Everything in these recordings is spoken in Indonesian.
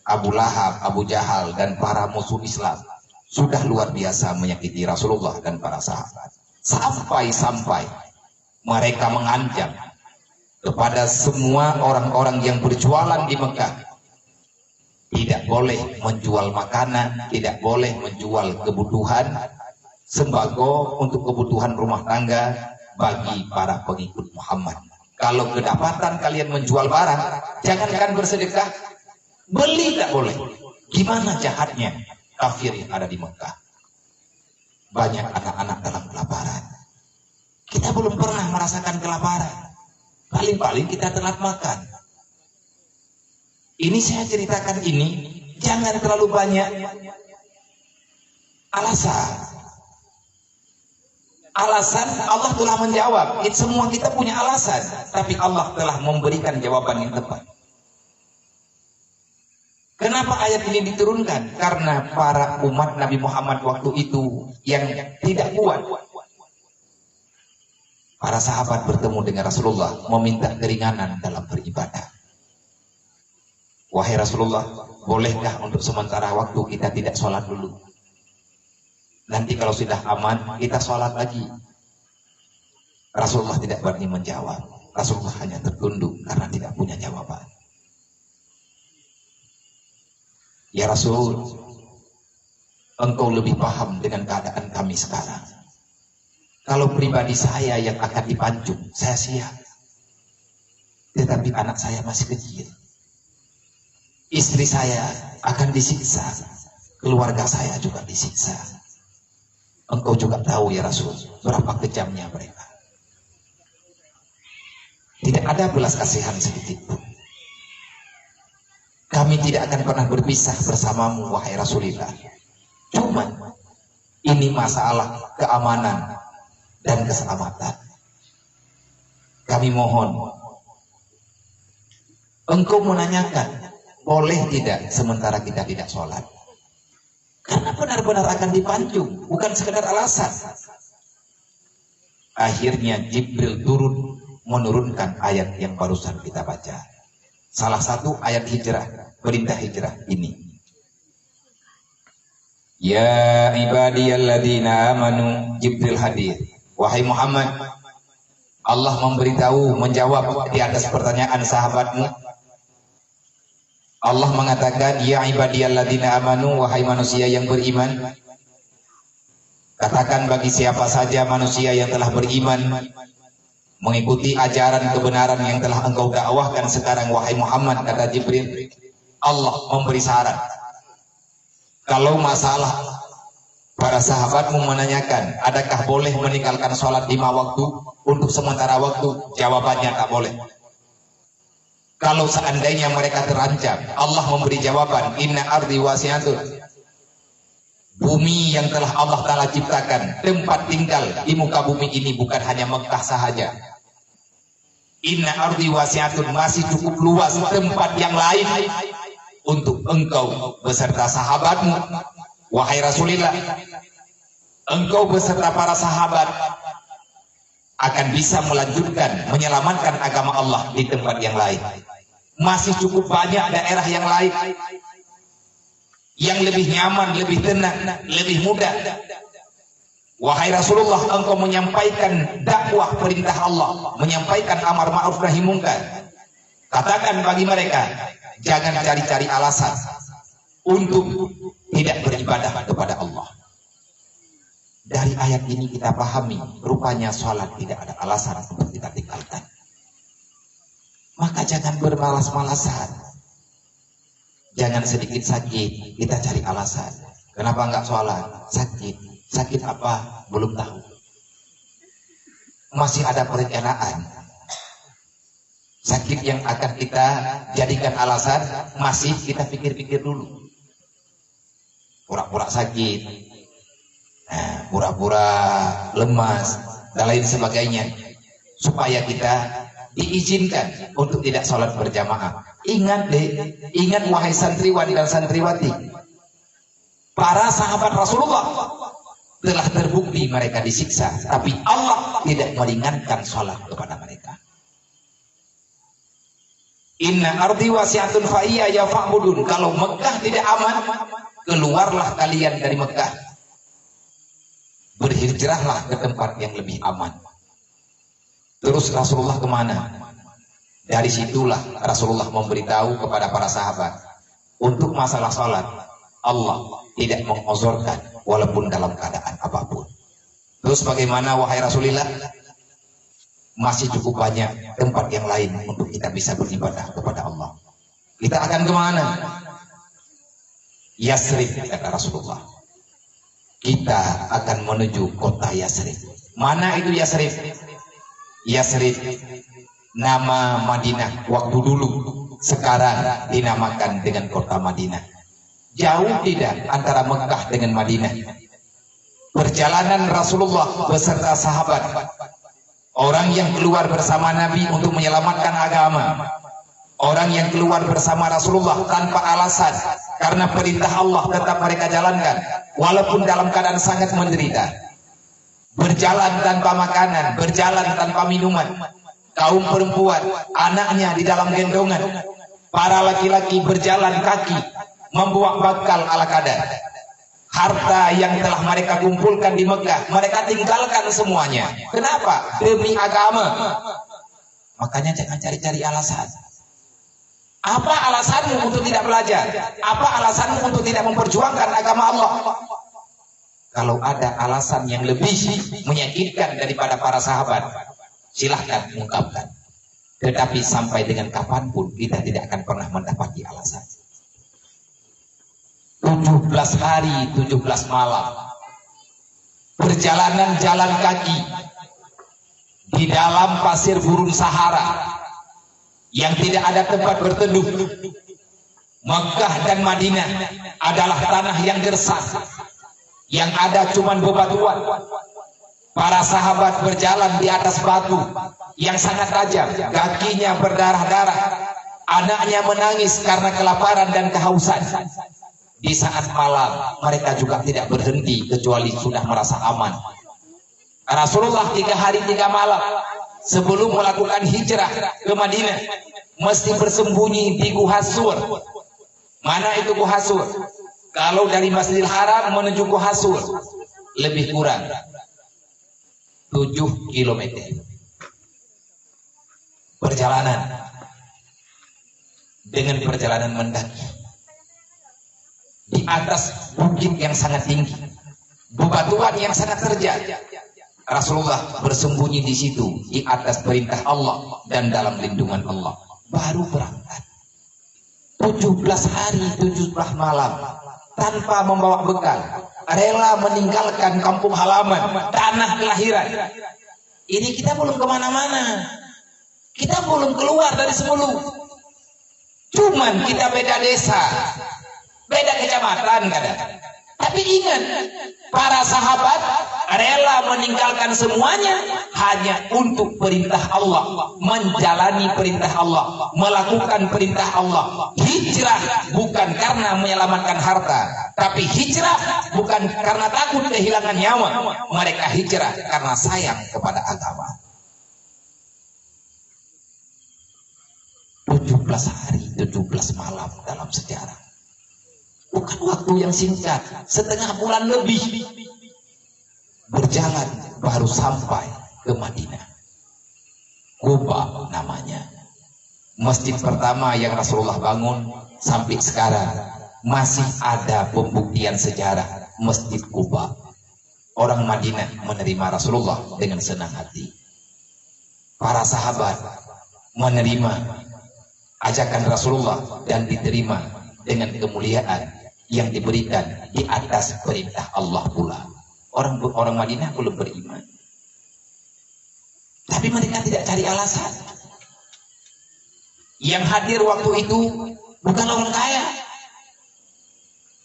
Abu Lahab, Abu Jahal, dan para musuh Islam sudah luar biasa menyakiti Rasulullah dan para sahabat. Sampai-sampai mereka mengancam kepada semua orang-orang yang berjualan di Mekah, tidak boleh menjual makanan, tidak boleh menjual kebutuhan sembako untuk kebutuhan rumah tangga bagi para pengikut Muhammad. Kalau kedapatan kalian menjual barang, jangankan bersedekah, beli tak boleh. Gimana jahatnya kafir yang ada di Mekah? Banyak anak-anak dalam kelaparan. Kita belum pernah merasakan kelaparan. Paling-paling kita telat makan. Ini saya ceritakan ini, jangan terlalu banyak alasan. Alasan Allah telah menjawab. Semua kita punya alasan, tapi Allah telah memberikan jawaban yang tepat. Kenapa ayat ini diturunkan? Karena para umat Nabi Muhammad waktu itu yang tidak kuat. Para sahabat bertemu dengan Rasulullah, meminta keringanan dalam beribadah. Wahai Rasulullah, bolehkah untuk sementara waktu kita tidak sholat dulu? Nanti kalau sudah aman, kita sholat lagi. Rasulullah tidak berani menjawab. Rasulullah hanya tertunduk karena tidak punya jawaban. Ya Rasul, engkau lebih paham dengan keadaan kami sekarang. Kalau pribadi saya yang akan dipancung, saya siap. Tetapi anak saya masih kecil. Istri saya akan disiksa. Keluarga saya juga disiksa. Engkau juga tahu ya Rasul, berapa kejamnya mereka. Tidak ada belas kasihan sedikit pun. Kami tidak akan pernah berpisah bersamamu, wahai Rasulullah. Cuma ini masalah keamanan dan keselamatan. Kami mohon, engkau menanyakan, boleh tidak sementara kita tidak sholat? Karena benar-benar akan dipancung, bukan sekedar alasan. Akhirnya Jibril turun menurunkan ayat yang barusan kita baca. Salah satu ayat hijrah, perintah hijrah ini. Ya ibadiyalladzina amanu, Jibril hadir. Wahai Muhammad, Allah memberitahu, menjawab di atas pertanyaan sahabatmu. Allah mengatakan, ya ibadiyalladzina amanu, wahai manusia yang beriman. Katakan bagi siapa saja manusia yang telah beriman, mengikuti ajaran kebenaran yang telah engkau dakwahkan sekarang, wahai Muhammad, kata Jibril. Allah memberi syarat. Kalau masalah para sahabatmu menanyakan, adakah boleh meninggalkan sholat 5 waktu untuk sementara waktu? Jawabannya tak boleh. Kalau seandainya mereka terancam, Allah memberi jawaban, inna ardi wasi'atun. Bumi yang telah Allah Ta'ala ciptakan, tempat tinggal di muka bumi ini bukan hanya Mekah sahaja. Inna ardi wasi'atun, masih cukup luas tempat yang lain untuk engkau beserta sahabatmu. Wahai Rasulullah, engkau beserta para sahabat akan bisa melanjutkan, menyelamatkan agama Allah di tempat yang lain. Masih cukup banyak daerah yang lain yang lebih nyaman, lebih tenang, lebih mudah. Wahai Rasulullah, engkau menyampaikan dakwah perintah Allah, menyampaikan amar ma'ruf nahi munkar. Katakan bagi mereka, jangan cari-cari alasan untuk tidak beribadah kepada Allah. Dari ayat ini kita pahami, rupanya sholat tidak ada alasan untuk kita tinggalkan. Maka jangan bermalas-malasan. Jangan sedikit sakit, kita cari alasan. Kenapa enggak sholat? Sakit. Sakit apa? Belum tahu. Masih ada perencanaan. Sakit yang akan kita jadikan alasan, masih kita pikir-pikir dulu. Pura-pura sakit, pura-pura lemas, dan lain sebagainya. Supaya kita diizinkan untuk tidak sholat berjamaah. Ingat deh, ingat wahai santriwati dan santriwati, para sahabat Rasulullah telah terbukti mereka disiksa, tapi Allah tidak meringankan sholat kepada mereka. Inna ardi wasi'atun fa iyya fa'budun. Kalau Mekah tidak aman, keluarlah kalian dari Mekah. Berhijrahlah ke tempat yang lebih aman. Terus Rasulullah kemana? Dari situlah Rasulullah memberitahu kepada para sahabat, untuk masalah salat Allah tidak mengozorkan walaupun dalam keadaan apapun. Terus bagaimana wahai Rasulullah? Masih cukup banyak tempat yang lain untuk kita bisa beribadah kepada Allah. Kita akan kemana? Yasrib, kata Rasulullah. Kita akan menuju kota Yasrib. Mana itu Yasrib? Yasrib nama Madinah waktu dulu, sekarang dinamakan dengan kota Madinah. Jauh tidak antara Mekah dengan Madinah. Perjalanan Rasulullah beserta sahabat, orang yang keluar bersama Nabi untuk menyelamatkan agama, orang yang keluar bersama Rasulullah tanpa alasan, karena perintah Allah tetap mereka jalankan walaupun dalam keadaan sangat menderita. Berjalan tanpa makanan, berjalan tanpa minuman, kaum perempuan anaknya di dalam gendongan, para laki-laki berjalan kaki membawa bekal ala kadar. Harta yang telah mereka kumpulkan di Mekah mereka tinggalkan semuanya. Kenapa? Demi agama. Makanya jangan cari-cari alasan. Apa alasanmu untuk tidak belajar? Apa alasanmu untuk tidak memperjuangkan agama Allah? Kalau ada alasan yang lebih menyakitkan daripada para sahabat, silahkan ungkapkan. Tetapi sampai dengan kapanpun kita tidak akan pernah mendapati alasan. 17 hari, 17 malam perjalanan jalan kaki di dalam pasir gurun Sahara yang tidak ada tempat berteduh. Mekah dan Madinah adalah tanah yang gersang, yang ada cuman bebatuan. Para sahabat berjalan di atas batu yang sangat tajam, kakinya berdarah-darah, anaknya menangis karena kelaparan dan kehausan. Di saat malam mereka juga tidak berhenti kecuali sudah merasa aman. Rasulullah 3 hari 3 malam sebelum melakukan hijrah ke Madinah mesti bersembunyi di Gua Sur. Mana itu Gua Sur? Kalau dari Masjidil Haram menuju Gua Sur lebih kurang 7 km perjalanan, dengan perjalanan mendaki di atas bukit yang sangat tinggi, bebatuan yang sangat terjal. Rasulullah bersembunyi di situ di atas perintah Allah dan dalam lindungan Allah. Baru berangkat 17 hari 17 malam tanpa membawa bekal, rela meninggalkan kampung halaman, tanah kelahiran. Ini kita belum kemana-mana, kita belum keluar dari Sebelu, cuman kita beda desa, beda kecamatan kadang. Tapi ingat, para sahabat rela meninggalkan semuanya hanya untuk perintah Allah, menjalani perintah Allah, melakukan perintah Allah. Hijrah bukan karena menyelamatkan harta, tapi hijrah bukan karena takut kehilangan nyawa. Mereka hijrah karena sayang kepada agama. 17 hari, 17 malam dalam sejarah. Bukan waktu yang singkat, setengah bulan lebih berjalan baru sampai ke Madinah. Quba namanya. Masjid pertama yang Rasulullah bangun sampai sekarang masih ada pembuktian sejarah Masjid Quba. Orang Madinah menerima Rasulullah dengan senang hati. Para sahabat menerima ajakan Rasulullah dan diterima dengan kemuliaan yang diberikan di atas perintah Allah pula. Orang Madinah belum beriman, tapi mereka tidak cari alasan. Yang hadir waktu itu bukan orang kaya,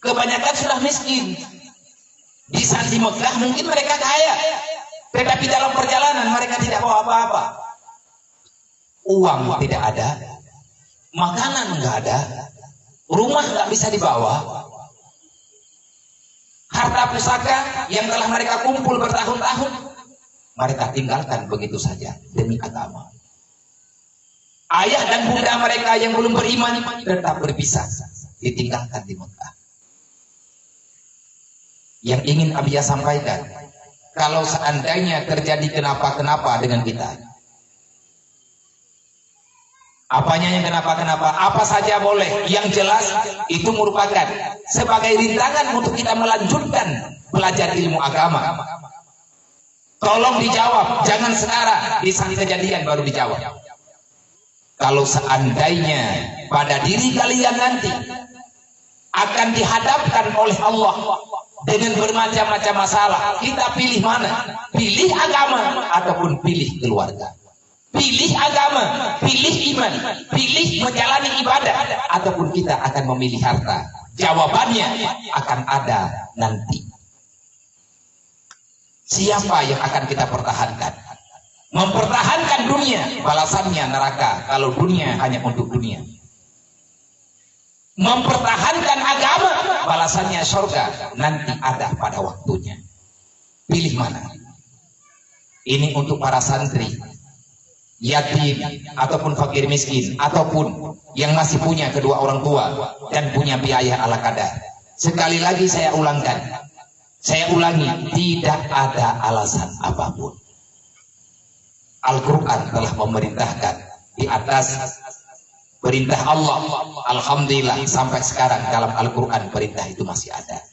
kebanyakan sudah miskin. Di saat di Mekah mungkin mereka kaya, tetapi dalam perjalanan mereka tidak bawa apa-apa. Uang tidak ada, makanan nggak ada, rumah nggak bisa dibawa. Harta pusaka yang telah mereka kumpul bertahun-tahun mereka tinggalkan begitu saja demi agama. Ayah dan bunda mereka yang belum beriman tetap berpisah, ditinggalkan di Mekah. Yang ingin Abiyah sampaikan, kalau seandainya terjadi kenapa-kenapa dengan kita, apanya yang kenapa-kenapa, apa saja boleh, yang jelas itu merupakan sebagai rintangan untuk kita melanjutkan belajar ilmu agama. Tolong dijawab, jangan sekarang di saat kejadian baru dijawab. Kalau seandainya pada diri kalian nanti akan dihadapkan oleh Allah dengan bermacam-macam masalah, kita pilih mana? Pilih agama ataupun pilih keluarga? Pilih agama, pilih iman, pilih menjalani ibadah, ataupun kita akan memilih harta? Jawabannya akan ada nanti. Siapa yang akan kita pertahankan? Mempertahankan dunia, balasannya neraka kalau dunia hanya untuk dunia. Mempertahankan agama, balasannya surga nanti ada pada waktunya. Pilih mana? Ini untuk para santri, yatim, ataupun fakir miskin, ataupun yang masih punya kedua orang tua dan punya biaya ala kadar. Sekali lagi saya ulangkan, saya ulangi, tidak ada alasan apapun. Al-Quran telah memerintahkan di atas perintah Allah. Alhamdulillah sampai sekarang dalam Al-Quran perintah itu masih ada.